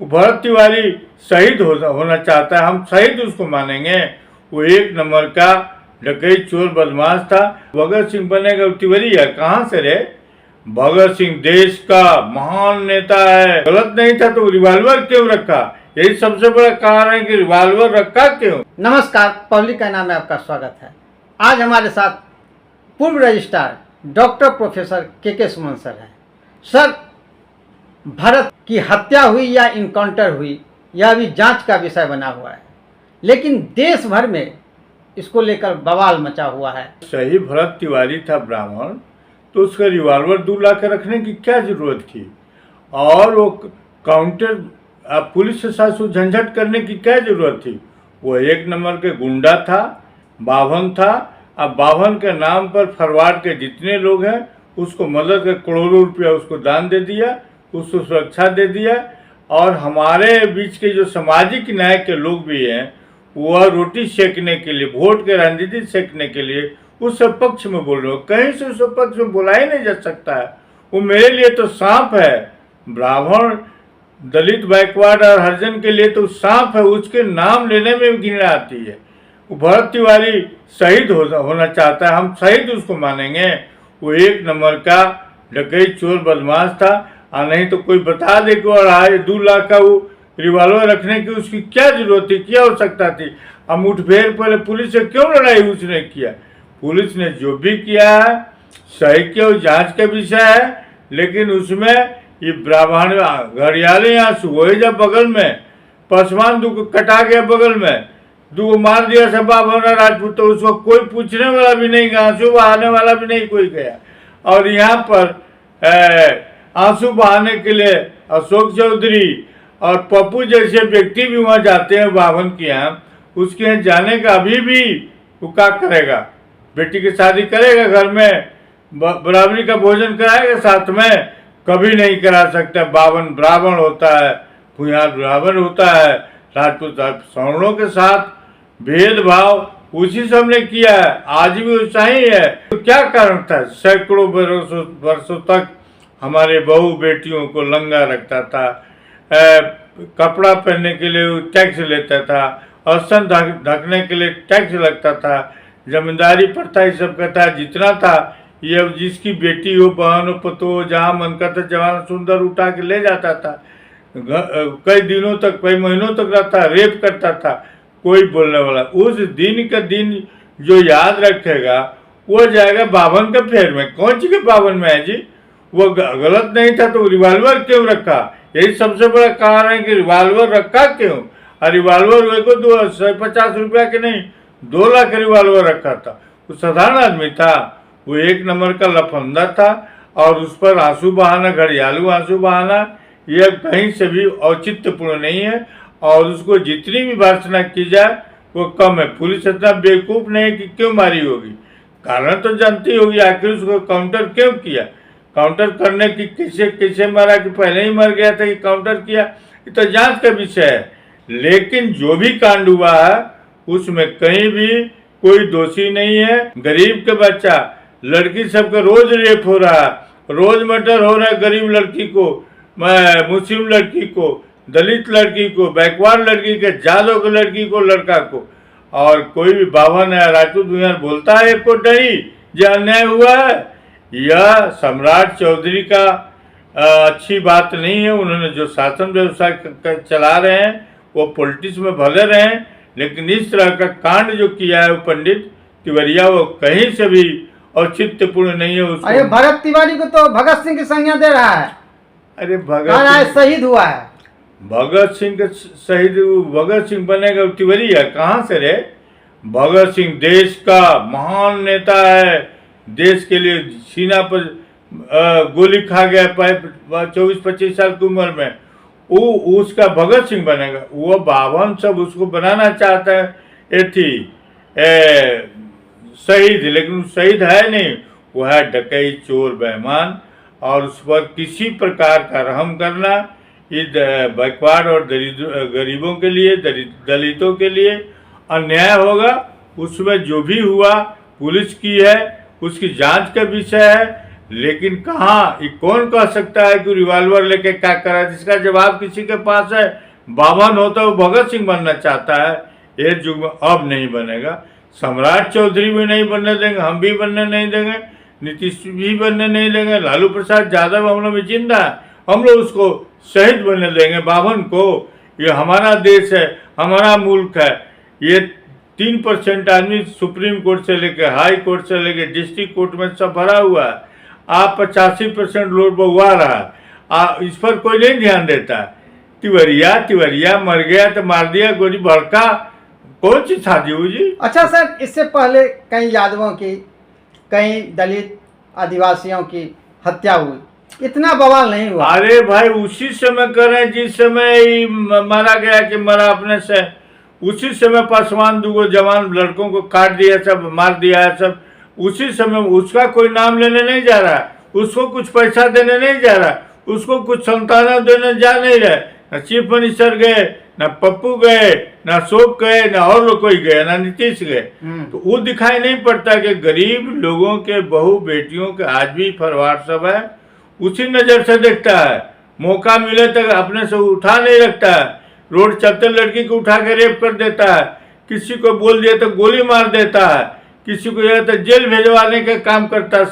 भरत तिवारी शहीद होना चाहता है, हम शहीद उसको मानेंगे। वो एक नंबर का डकैत चोर बदमाश था। भगत सिंह बनेगा तिवारी है कहाँ से रे? भगत सिंह देश का महान नेता है। गलत नहीं था तो रिवॉल्वर क्यों रखा? यही सबसे बड़ा कारण है कि रिवॉल्वर रखा क्यों? नमस्कार, पब्लिक का नाम में आपका स्वागत है। आज हमारे साथ पूर्व रजिस्ट्रार डॉक्टर प्रोफेसर के सुमन सर हैं। सर, भरत की हत्या हुई या इनकाउंटर हुई यह अभी जांच का विषय बना हुआ है, लेकिन देश भर में इसको लेकर बवाल मचा हुआ है। सही भरत तिवारी था ब्राह्मण, तो उसका रिवॉल्वर दूर ला कर रखने की क्या जरूरत थी? और वो काउंटर पुलिस के साथ झंझट करने की क्या जरूरत थी? वो एक नंबर के गुंडा था, बाभन था। अब बाभन के नाम पर फरवाड़ के जितने लोग हैं उसको मदद कर करोड़ों रुपया उसको दान दे दिया, उसको सुरक्षा दे दिया। और हमारे बीच के जो सामाजिक न्याय के लोग भी हैं वह रोटी सेकने के लिए, वोट के राजनीति सेकने के लिए उस पक्ष में बोल रहे हो। कहीं से उस पक्ष में बोला ही नहीं जा सकता है। वो मेरे लिए तो सांप है। ब्राह्मण, दलित, बैकवर्ड और हरिजन के लिए तो सांप है, उसके नाम लेने में भी घृणा आती है। वो भरत तिवारी शहीद होना चाहता है, हम शहीद उसको मानेंगे। वो एक नंबर का डकैत चोर बदमाश था। और नहीं तो कोई बता दे कि और 2 लाख का वो रिवॉल्वर रखने की उसकी क्या जरूरत थी, क्या आवश्यकता थी? अब मुठभेड़ पहले पुलिस से क्यों लड़ाई उसने किया? पुलिस ने जो भी किया है सही किया, जांच का विषय है। लेकिन उसमें ये ब्राह्मण घड़ियाले यहाँ सुबह जब बगल में पसमान दो कटा गया, बगल में 2 मार दिया सब बाबा राजपूत, तो उसको कोई पूछने वाला भी नहीं, आंसू बहाने वाला भी नहीं कोई गया। और यहाँ पर आंसू बहाने के लिए अशोक चौधरी और पप्पू जैसे व्यक्ति भी वहाँ जाते हैं बाभन के यहाँ। उसके यहाँ जाने का अभी भी वो क्या करेगा? बेटी की शादी करेगा, घर में बराबरी का भोजन कराएगा साथ में? कभी नहीं करा सकता। बावन ब्राह्मण होता है, भूयार ब्राह्मण होता है। राजपूत सवर्णों के साथ भेदभाव उसी सब ने किया है, आज भी वैसा ही है। तो क्या कारण था? सैकड़ों वर्षों तक हमारे बहू बेटियों को नंगा रखता था, कपड़ा पहनने के लिए टैक्स लेता था, औसन ढकने के लिए टैक्स लगता था, जमींदारी प्रथा ये सब का था। जितना था ये अब जिसकी बेटी हो, बहन हो, पतो हो, जहाँ मन करता जवान सुंदर उठा के ले जाता था। कई दिनों तक, कई महीनों तक रहता, रेप करता था, कोई बोलने वाला। उस दिन का दिन जो याद रखेगा वो जाएगा बाभन के फेर में। कौन सी के बाभन में है जी? वो गलत नहीं था तो रिवॉल्वर क्यों रखा? यही सबसे बड़ा कारण है कि रिवॉल्वर रखा क्यों? और रिवॉल्वर को 250 रुपया के नहीं 2 लाख रिवॉल्वर रखा था। वो साधारण आदमी था, वो एक नंबर का लफंदा था। और उस पर आंसू बहाना, घड़ियालू आंसू बहाना, यह कहीं से भी औचित्यपूर्ण नहीं है। और उसको जितनी भी भर्त्सना की जाए वो कम है। पुलिस इतना बेवकूफ़ नहीं है कि क्यों मारी होगी, कारण तो जानती होगी। आखिर उसको काउंटर क्यों किया? काउंटर करने की किसे मारा कि पहले ही मर गया था कि काउंटर किया? ये तो जांच का विषय है। लेकिन जो भी कांड हुआ है उसमें कहीं भी कोई दोषी नहीं है। गरीब के बच्चा, लड़की सबका रोज रेप हो रहा है, रोज मर्डर हो रहा है। गरीब लड़की को, मुस्लिम लड़की को, दलित लड़की को, बैकवर्ड लड़की के, जादव की लड़की को, लड़का को। और कोई भी बाभन है, राजपूत भूयार बोलता है एक को डरी जो अन्याय हुआ है। यह सम्राट चौधरी का अच्छी बात नहीं है। उन्होंने जो शासन व्यवस्था चला रहे हैं वो पॉलिटिक्स में भले रहे, लेकिन इस तरह का कांड जो किया है वो पंडित तिवारिया, वो कहीं से भी औचित्यपूर्ण नहीं है। उसको अरे भरत तिवारी को तो भगत सिंह की संज्ञा दे रहा है। अरे भगत शहीद हुआ है। भगत सिंह के शहीद, भगत सिंह बनेगा तिवारिया कहाँ से रे? भगत सिंह देश का महान नेता है। देश के लिए सीना पर गोली खा गया 24-25 साल की उम्र में। वो उसका भगत सिंह बनेगा? वो बावन सब उसको बनाना चाहता है शहीद, लेकिन शहीद है नहीं, वो है डकैत चोर बेईमान। और उस पर किसी प्रकार का रहम करना ये बैकवर्ड और गरीबों के लिए, दलितों के लिए अन्याय होगा। उसमें जो भी हुआ पुलिस की है, उसकी जांच का विषय है। लेकिन कहाँ, ये कौन कह सकता है कि रिवॉल्वर लेके क्या करा? जिसका जवाब किसी के पास है, बावन हो तो वो भगत सिंह बनना चाहता है, ये युग में अब नहीं बनेगा। सम्राट चौधरी भी नहीं बनने देंगे, हम भी बनने नहीं देंगे, नीतीश भी बनने नहीं देंगे, लालू प्रसाद यादव हम लोग में जिंदा है, हम लोग उसको शहीद बनने देंगे बावन को। ये हमारा देश है, हमारा मुल्क है। ये 3% आदमी सुप्रीम कोर्ट से लेके हाई कोर्ट से लेके डिस्ट्रिक्ट कोर्ट में सब भरा हुआ है। आप 85% लोग बउआ रहा है, इस पर कोई नहीं ध्यान देता। तिवरिया मर गया तो मार दिया गोली, बड़का कौन सी शादी हुई जी? अच्छा सर, इससे पहले कई यादवों की, कई दलित आदिवासियों की हत्या हुई, इतना बवाल नहीं हुआ। अरे भाई उसी समय करें जिस समय मारा गया कि मरा अपने से, उसी समय पासवान दुगो जवान लड़कों को काट दिया, सब मार दिया है सब उसी समय। उसका कोई नाम लेने नहीं जा रहा, उसको कुछ पैसा देने नहीं जा रहा, उसको कुछ संताना देने जा नहीं रहे। न चीफ मिनिस्टर गए, न पप्पू गए, न अशोक गए, न और लोग कोई गए, न नीतीश गए। तो वो दिखाई नहीं पड़ता कि गरीब लोगों के बहू बेटियों के आज भी परिवार सब है, उसी नज़र से देखता है। मौका मिले तक अपने से उठा नहीं रखता है, रोड चलते लड़की को उठा के रेप कर देता है, किसी को बोल दिया तो गोली मार देता है, किसी को यह तो जेल भेजवाने का काम करता है।